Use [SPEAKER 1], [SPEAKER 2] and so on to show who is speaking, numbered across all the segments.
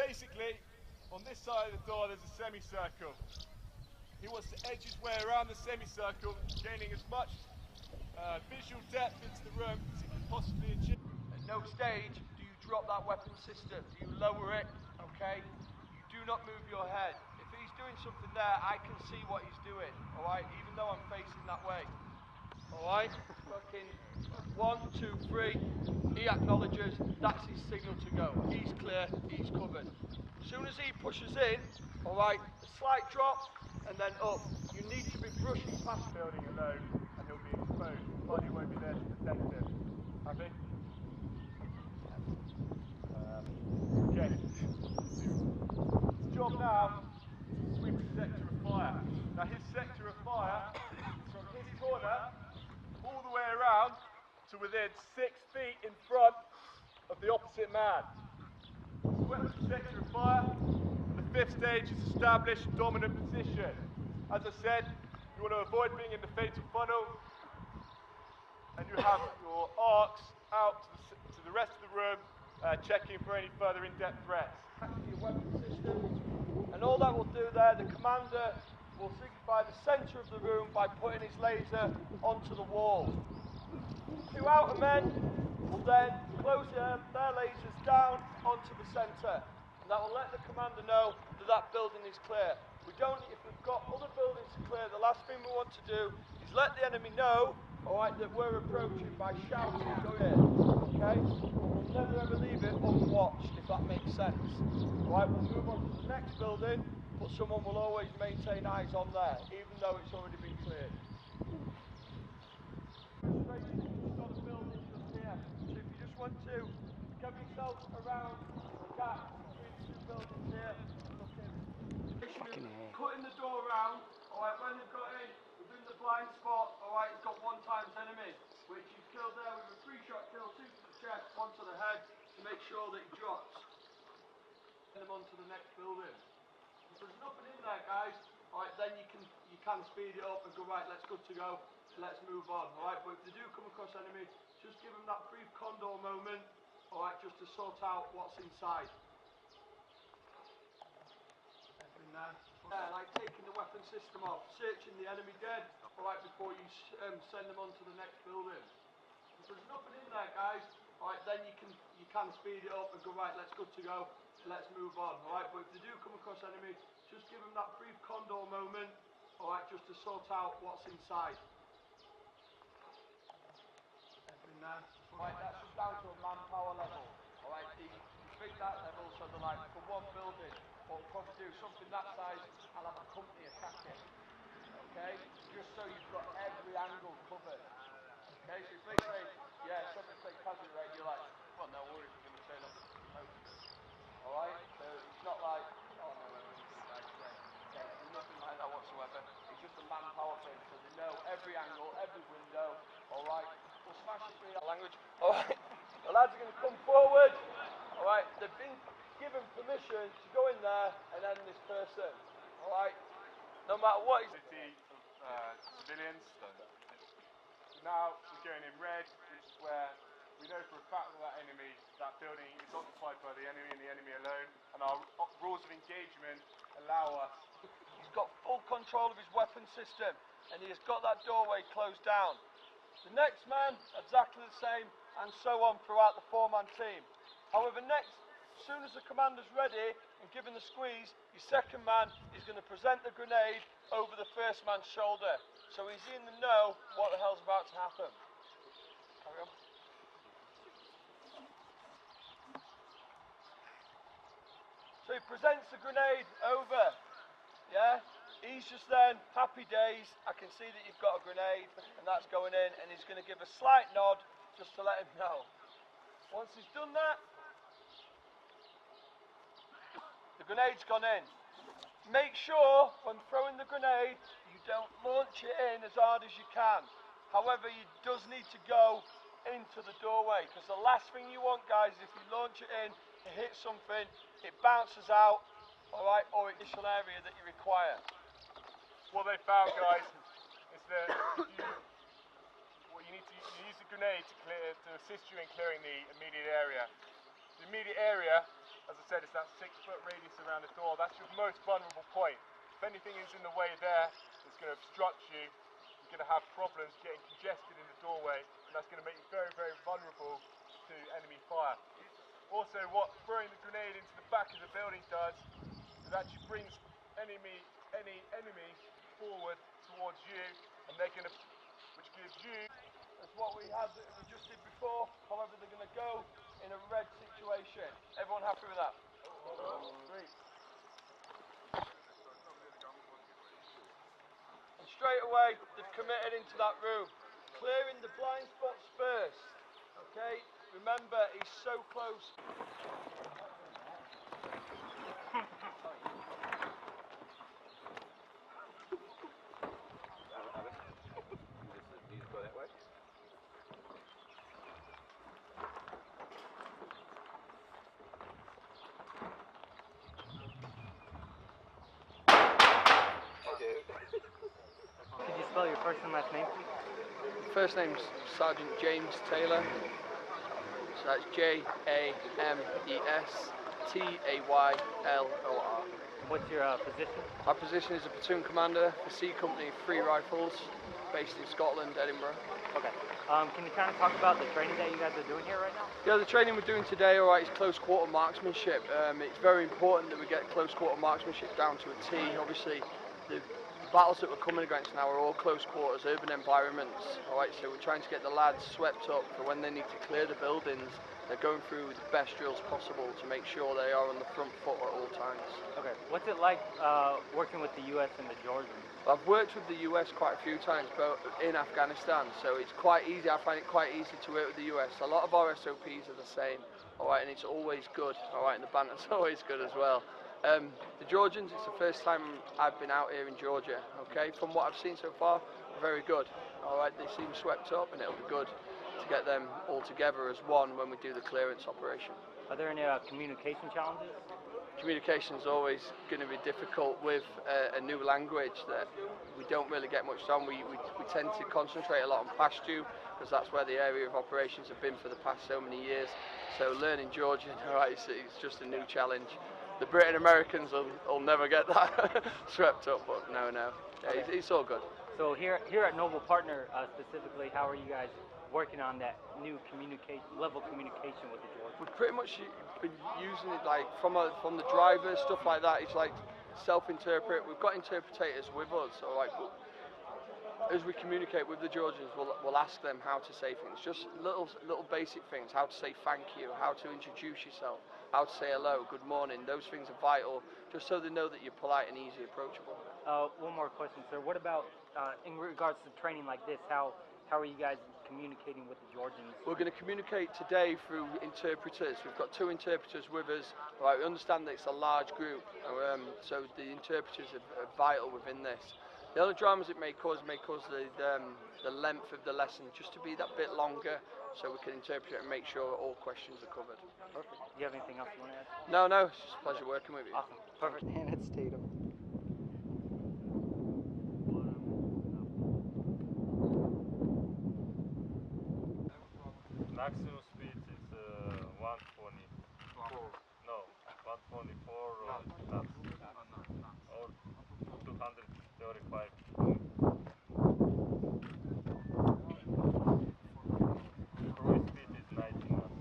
[SPEAKER 1] basically, on this side of the door there's a semicircle. He wants to edge his way around the semicircle, gaining as much visual depth into the room as he can possibly achieve.
[SPEAKER 2] At no stage do you drop that weapon system. Do you lower it, okay? You do not move your head. If he's doing something there, I can see what he's doing, alright? Even though I'm facing that way. Alright? Fucking 1, 2, 3. He acknowledges, that's his signal to go. He's clear, he's covered. As soon as he pushes in, alright, a slight drop and then up. You need to be brushing past
[SPEAKER 1] the building alone and he'll be exposed. The body won't be there to protect him. Happy? Okay. His job now is to sweep his sector of fire. Now his sector of fire is from his corner all the way around to within 6 feet in front of the opposite man. Swept the sector of fire, and the 5th stage is established dominant position. As I said, you want to avoid being in the fatal funnel, and you have your arcs out to the rest of the room, checking for any further in-depth threats.
[SPEAKER 2] your weapon systems, and all that will do there, the commander will signify the centre of the room by putting his laser onto the wall. 2 outer men will then close their lasers down onto the centre, and that will let the commander know that that building is clear. If we've got other buildings to clear, the last thing we want to do is let the enemy know, alright, that we're approaching by shouting, go here, okay? We'll never ever leave it unwatched, if that makes sense. Alright, we'll move on to the next building, but someone will always maintain eyes on there, even though it's already been cleared. Got a building just here, so if you just want to get yourself around the gap between the 2 buildings here, cutting the door round, alright, when they've got in, within the blind spot, alright, it's got 1 times enemy, which he's killed there with a 3-shot kill, 2 to the chest, 1 to the head, to make sure that he drops. Send him on to the next building. If there's nothing in there, guys, alright, then you can speed it up and go, right, let's good to go, let's move on, alright, but if they do come across enemy, just give them that brief condor moment, alright, just to sort out what's inside. Like taking the weapon system off, searching the enemy dead, alright, before you send them on to the next building. If there's nothing in there, guys, alright, then you can speed it up and go, right, let's good to go, let's move on, alright, but if they do come across enemy, just give them that brief condor moment, alright, just to sort out what's inside. Alright, that's just down to a manpower level, alright, you pick that level so they're like, for 1 building, what we'll probably do something that size, I'll have a company attacking, okay, just so you've got every angle covered, okay, so if they say, yeah, 7 take casualty rate, you're like, well, no worries, we're going to turn up the smoke, alright, so it's not like, oh no, nothing like that whatsoever, it's just a manpower thing, so they know every angle, every window, alright, we'll smash it through that language, alright, the lads are going to come forward, alright, they've been given permission to go in there and end this person, alright, no matter what is
[SPEAKER 1] city of civilians. So now we're going in red, which is where we know for a fact that enemy, that building is occupied by the enemy and the enemy alone, and our rules of engagement allow us.
[SPEAKER 2] He's got full control of his weapon system, and he has got that doorway closed down. The next man, exactly the same, and so on throughout the 4-man team. However, next, as soon as the commander's ready and given the squeeze, your second man is going to present the grenade over the first man's shoulder. So he's in the know what the hell's about to happen. Carry on. So he presents the grenade over, yeah? He's just then, happy days, I can see that you've got a grenade, and that's going in, and he's going to give a slight nod just to let him know. Once he's done that, the grenade's gone in. Make sure, when throwing the grenade, you don't launch it in as hard as you can. However, it does need to go into the doorway, because the last thing you want, guys, is if you launch it in, it hits something, it bounces out, alright, or additional area that you require.
[SPEAKER 1] What they found, guys, is that you need to use the grenade to assist you in clearing the immediate area. The immediate area as I said, it's that 6-foot radius around the door. That's your most vulnerable point. If anything is in the way there, it's going to obstruct you. You're going to have problems getting congested in the doorway, and that's going to make you very, very vulnerable to enemy fire. Also, what throwing the grenade into the back of the building does is actually brings any enemy forward towards you, and they're going to, which gives you.
[SPEAKER 2] That's what we just did before. However, they're going to go in a red situation. Everyone happy with that? Great. And straight away, they've committed into that room, clearing the blind spots first. Okay. Remember, he's so close.
[SPEAKER 3] Could you spell your first and last name, please?
[SPEAKER 2] First name's Sergeant James Taylor. So that's JAMES-TAYLOR.
[SPEAKER 3] What's your position?
[SPEAKER 2] My position is a platoon commander for C Company 3 Rifles, based in Scotland, Edinburgh.
[SPEAKER 3] Okay. Can you kind of talk about the training that you guys are doing here right now?
[SPEAKER 2] Yeah, the training we're doing today, alright, is close quarter marksmanship. It's very important that we get close quarter marksmanship down to a T. Obviously, the battles that we're coming against now are all close quarters, urban environments. Alright, so we're trying to get the lads swept up for when they need to clear the buildings. They're going through the best drills possible to make sure they are on the front foot at all times.
[SPEAKER 3] Okay. What's it like working with the U.S. and the Georgians?
[SPEAKER 2] I've worked with the US quite a few times, but in Afghanistan, so it's quite easy. I find it quite easy to work with the US. A lot of our SOPs are the same, all right, and it's always good, all right, and the banter's always good as well. The Georgians, it's the first time I've been out here in Georgia, okay? From what I've seen so far, very good, all right? They seem swept up, and it'll be good to get them all together as one when we do the clearance operation.
[SPEAKER 3] Are there any communication challenges?
[SPEAKER 2] Communication is always going to be difficult with a new language that we don't really get much on. We tend to concentrate a lot on Pashto because that's where the area of operations have been for the past so many years. So learning Georgian, alright, it's just a new challenge. The Brit and Americans will never get that swept up, but no. Yeah, it's all good.
[SPEAKER 3] So here at Noble Partner specifically, how are you guys working on that new level of communication with the Georgians?
[SPEAKER 2] We've pretty much been using it like from the drivers, stuff like that. It's like self-interpret. We've got interpreters with us, all right. But as we communicate with the Georgians, we'll ask them how to say things, just little basic things. How to say thank you, how to introduce yourself, how to say hello, good morning. Those things are vital, just so they know that you're polite and easy approachable.
[SPEAKER 3] One more question, sir. What about in regards to training like this? How are you guys communicating with the Georgians? We're
[SPEAKER 2] going to communicate today through interpreters. We've got 2 interpreters with us. Right, we understand that it's a large group, so the interpreters are vital within this. The other dramas it may cause the length of the lesson just to be that bit longer, so we can interpret it and make sure all questions are covered.
[SPEAKER 3] Perfect. Do you have anything else you want to add?
[SPEAKER 2] No, it's just a pleasure working with you.
[SPEAKER 3] Awesome. Perfect.
[SPEAKER 4] And it's Tatum.
[SPEAKER 5] Maximum speed is 124. No, 124 knots. Or 235. Cruise speed is 90 knots.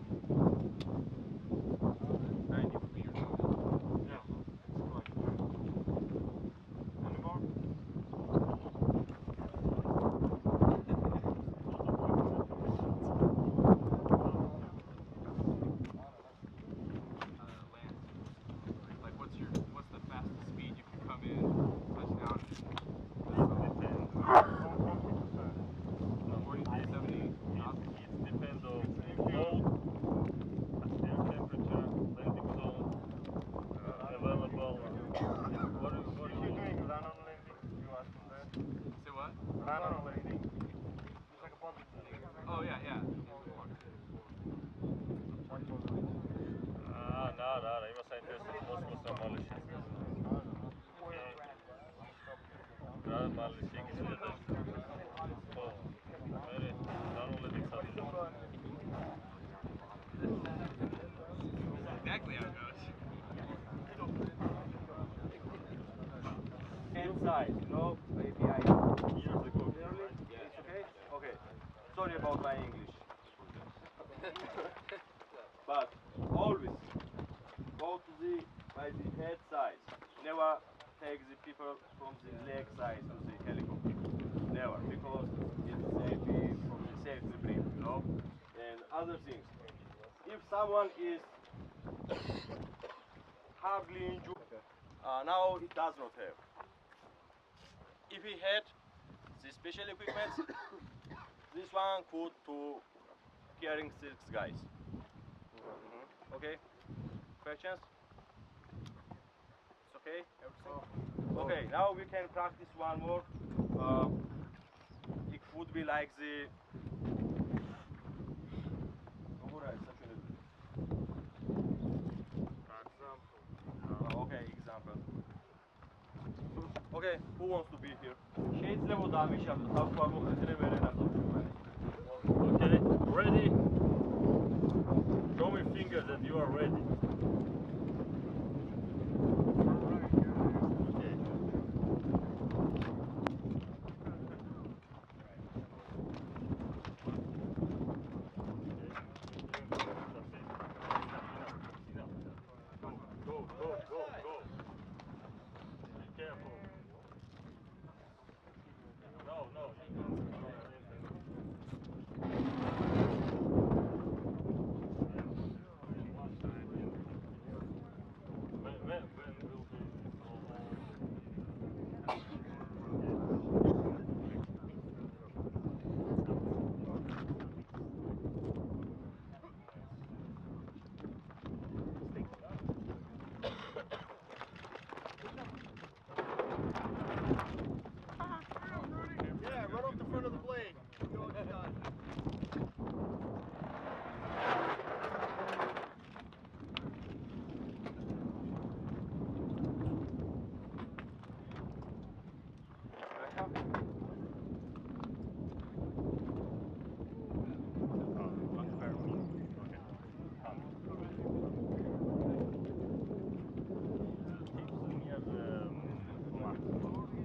[SPEAKER 1] 90 would be your normal. Yeah. Any more?
[SPEAKER 6] What's the fastest speed you can come in, touchdown?
[SPEAKER 5] It depends on load, air temperature, landing zone, available. What are you doing?
[SPEAKER 1] Run-on landing? You asked from there.
[SPEAKER 6] Say what?
[SPEAKER 1] Run-on landing. It's like a bump.
[SPEAKER 6] Oh yeah.
[SPEAKER 5] Da, ima sa interesant kosmosa mali šik. Da, mali šik izgleda. To, meri, rano ledik sad.
[SPEAKER 6] Exactly how it goes.
[SPEAKER 4] size, you know, maybe I
[SPEAKER 5] Years ago.
[SPEAKER 4] clearly. It's okay? Okay. Sorry about my English. But always go to the by the head size. Never take the people from the leg size to the helicopter. Never, because it's safety from the safety brim, you know. And other things. If someone is hardly injured, now it does not have. If he had the special equipment, this one could to carrying six guys. Okay? Questions? It's okay? Everything? Okay, now we can practice one more. It would be like the okay, example. Okay, who wants to be here? Შეიძლება და ამიშავო თავგვარ მოხდეთ მე ვერ ენახო.